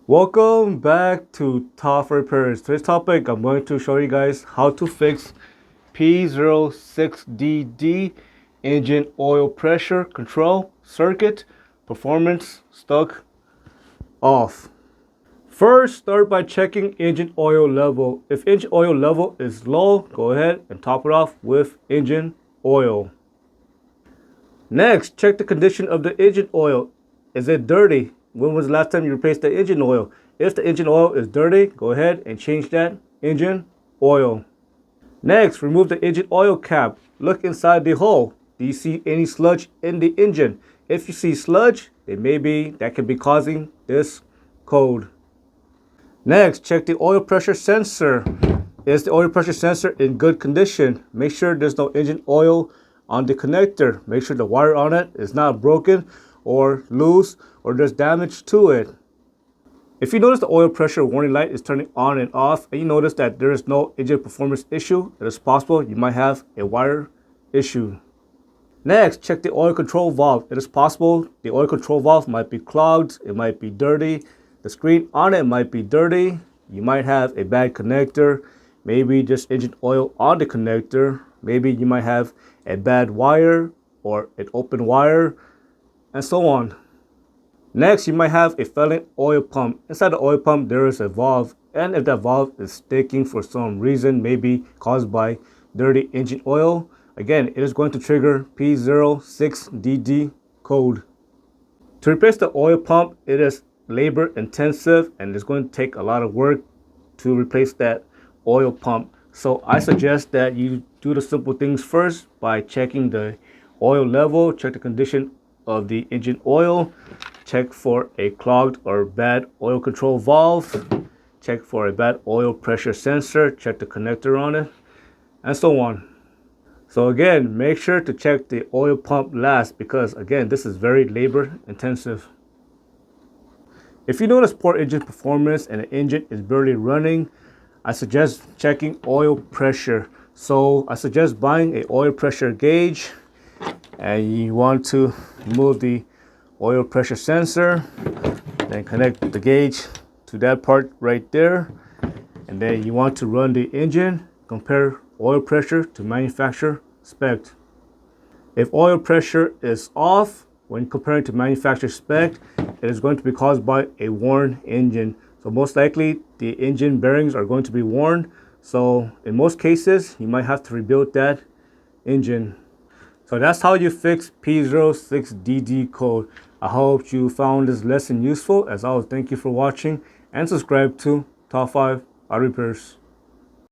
Welcome back to Top Repairs. Today's topic, I'm going to show you guys how to fix P06DD engine oil pressure control circuit performance stuck off. First, start by checking engine oil level. If engine oil level is low, go ahead and top it off with engine oil. Next, check the condition of the engine oil. Is it dirty? When was the last time you replaced the engine oil? If the engine oil is dirty, go ahead and change that engine oil. Next, remove the engine oil cap. Look inside the hole. Do you see any sludge in the engine? If you see sludge, that could be causing this code. Next, check the oil pressure sensor. Is the oil pressure sensor in good condition? Make sure there's no engine oil on the connector. Make sure the wire on it is not broken or loose or there's damage to it. If you notice the oil pressure warning light is turning on and off and you notice that there is no engine performance issue, it is possible you might have a wire issue. Next, check the oil control valve. It is possible the oil control valve might be clogged, it might be dirty, the screen on it might be dirty, you might have a bad connector, maybe just engine oil on the connector, maybe you might have a bad wire or an open wire, and so on. Next, you might have a failing oil pump. Inside the oil pump, there is a valve, and if that valve is sticking for some reason, maybe caused by dirty engine oil, again, it is going to trigger P06DD code. To replace the oil pump, it is labor intensive and it's going to take a lot of work to replace that oil pump. So I suggest that you do the simple things first by checking the oil level, check the condition of the engine oil, check for a clogged or bad oil control valve, check for a bad oil pressure sensor, check the connector on it, and so on. So again, make sure to check the oil pump last because again, this is very labor intensive. If you notice poor engine performance and the engine is barely running, I suggest checking oil pressure. So I suggest buying a oil pressure gauge, and you want to remove the oil pressure sensor, then connect the gauge to that part right there, and then you want to run the engine, compare oil pressure to manufacturer spec. If oil pressure is off when comparing to manufacturer spec, it is going to be caused by a worn engine. So most likely the engine bearings are going to be worn. So in most cases, you might have to rebuild that engine. So that's how you fix P06DD code. I hope you found this lesson useful. As always, thank you for watching and subscribe to Top 5 Auto Repairs.